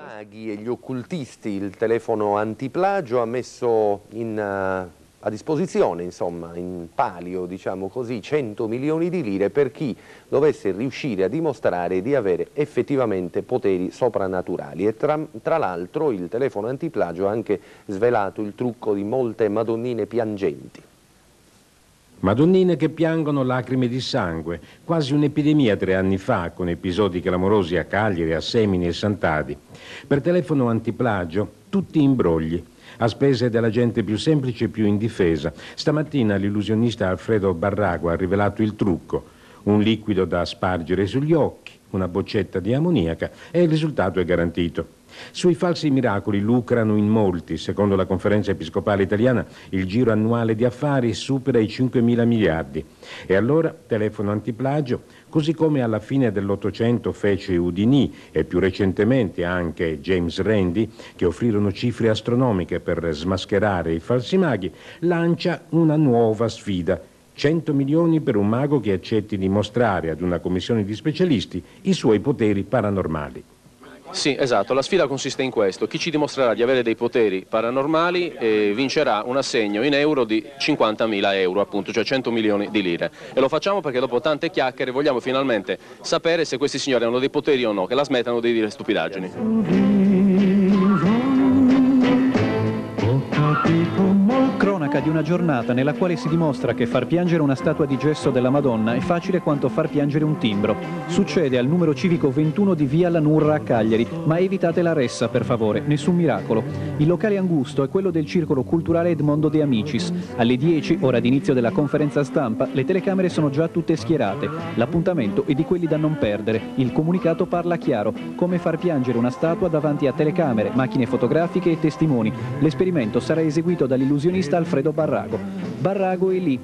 Maghi e gli occultisti, il telefono antiplagio ha messo a disposizione, insomma, in palio, diciamo così, 100 milioni di lire per chi dovesse riuscire a dimostrare di avere effettivamente poteri soprannaturali. E tra l'altro il telefono antiplagio ha anche svelato il trucco di molte madonnine piangenti. Madonnine che piangono lacrime di sangue, quasi un'epidemia 3 anni fa, con episodi clamorosi a Cagliari, a Semini e Sant'Adi. Per telefono antiplagio, tutti imbrogli, a spese della gente più semplice e più indifesa. Stamattina l'illusionista Alfredo Barrago ha rivelato il trucco: un liquido da spargere sugli occhi, una boccetta di ammoniaca, e il risultato è garantito. Sui falsi miracoli lucrano in molti. Secondo la Conferenza Episcopale Italiana il giro annuale di affari supera i 5.000 miliardi. E allora telefono antiplagio, così come alla fine dell'Ottocento fece Houdini e più recentemente anche James Randi, che offrirono cifre astronomiche per smascherare i falsi maghi, lancia una nuova sfida: 100 milioni per un mago che accetti di mostrare ad una commissione di specialisti i suoi poteri paranormali. Sì, esatto, la sfida consiste in questo: chi ci dimostrerà di avere dei poteri paranormali vincerà un assegno in euro di 50.000 euro, appunto, cioè 100 milioni di lire. E lo facciamo perché dopo tante chiacchiere vogliamo finalmente sapere se questi signori hanno dei poteri o no, che la smettano di dire stupidaggini. Cronaca di una giornata nella quale si dimostra che far piangere una statua di gesso della Madonna è facile quanto far piangere un timbro. Succede al numero civico 21 di Via Lanurra a Cagliari, ma evitate la ressa per favore, nessun miracolo. Il locale angusto è quello del Circolo Culturale Edmondo De Amicis. Alle 10, ora d'inizio della conferenza stampa, le telecamere sono già tutte schierate. L'appuntamento è di quelli da non perdere. Il comunicato parla chiaro: come far piangere una statua davanti a telecamere, macchine fotografiche e testimoni. L'esperimento sarà eseguito dall'illusionista Alfredo Barrago. Barrago è lì,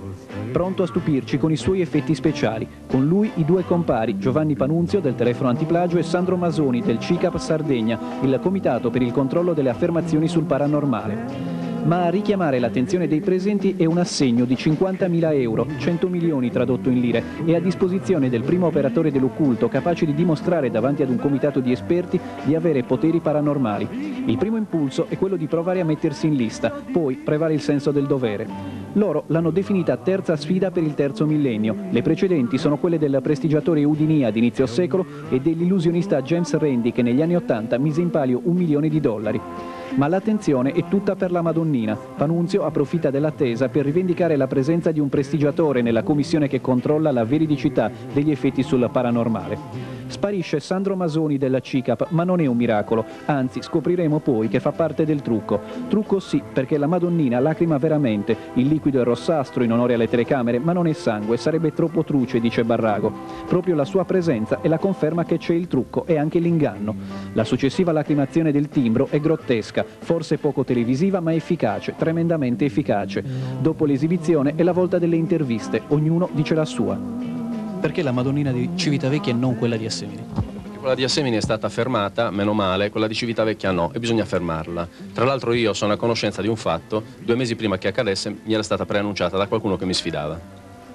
pronto a stupirci con i suoi effetti speciali. Con lui i due compari, Giovanni Panunzio del telefono antiplagio e Sandro Masoni del CICAP Sardegna, il comitato per il controllo delle affermazioni sul paranormale. Ma a richiamare l'attenzione dei presenti è un assegno di 50.000 euro, 100 milioni tradotto in lire, e a disposizione del primo operatore dell'occulto capace di dimostrare davanti ad un comitato di esperti di avere poteri paranormali. Il primo impulso è quello di provare a mettersi in lista, poi prevale il senso del dovere. Loro l'hanno definita terza sfida per il terzo millennio. Le precedenti sono quelle del prestigiatore Houdini ad inizio secolo e dell'illusionista James Randi, che negli anni '80 mise in palio $1 milione. Ma l'attenzione è tutta per la Madonnina. Panunzio approfitta dell'attesa per rivendicare la presenza di un prestigiatore nella commissione che controlla la veridicità degli effetti sul paranormale. Sparisce Sandro Masoni della CICAP, ma non è un miracolo, anzi scopriremo poi che fa parte del trucco. Trucco sì, perché la Madonnina lacrima veramente, il liquido è rossastro in onore alle telecamere, ma non è sangue, sarebbe troppo truce, dice Barrago. Proprio la sua presenza è la conferma che c'è il trucco e anche l'inganno. La successiva lacrimazione del timbro è grottesca, forse poco televisiva ma efficace, tremendamente efficace. Dopo l'esibizione è la volta delle interviste, ognuno dice la sua. Perché la Madonnina di Civitavecchia e non quella di Assemini? Perché quella di Assemini è stata fermata, meno male, quella di Civitavecchia no, e bisogna fermarla. Tra l'altro io sono a conoscenza di un fatto: 2 mesi prima che accadesse mi era stata preannunciata da qualcuno che mi sfidava.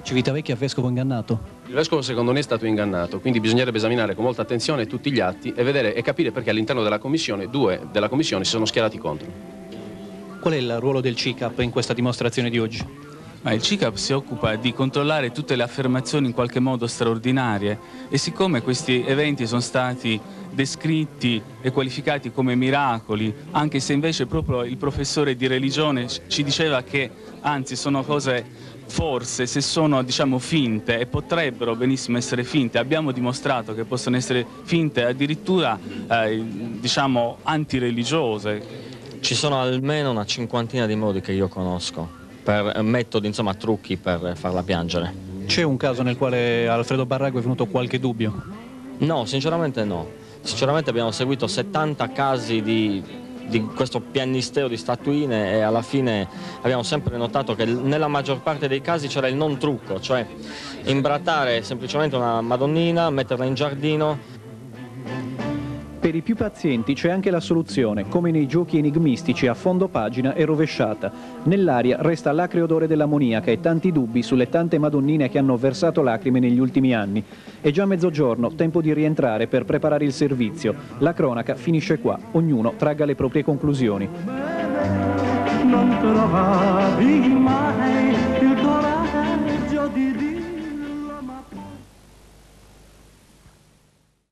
Civitavecchia, vescovo ingannato? Il vescovo secondo me è stato ingannato, quindi bisognerebbe esaminare con molta attenzione tutti gli atti e vedere e capire perché all'interno della commissione 2 della commissione si sono schierati contro. Qual è il ruolo del CICAP in questa dimostrazione di oggi? Ma il CICAP si occupa di controllare tutte le affermazioni in qualche modo straordinarie, e siccome questi eventi sono stati descritti e qualificati come miracoli, anche se invece proprio il professore di religione ci diceva che anzi sono cose, forse, se sono diciamo finte, e potrebbero benissimo essere finte, abbiamo dimostrato che possono essere finte, addirittura diciamo antireligiose. Ci sono almeno una 50ina di modi che io conosco, per metodi, insomma, trucchi per farla piangere. C'è un caso nel quale Alfredo Barrago è venuto qualche dubbio? No, sinceramente no. Sinceramente abbiamo seguito 70 casi di questo piagnisteo di statuine e alla fine abbiamo sempre notato che nella maggior parte dei casi c'era il non trucco, cioè imbrattare semplicemente una Madonnina, metterla in giardino. Per i più pazienti c'è anche la soluzione, come nei giochi enigmistici a fondo pagina e rovesciata. Nell'aria resta l'acre odore dell'ammoniaca e tanti dubbi sulle tante madonnine che hanno versato lacrime negli ultimi anni. È già mezzogiorno, tempo di rientrare per preparare il servizio. La cronaca finisce qua, ognuno tragga le proprie conclusioni. Non trovavi mai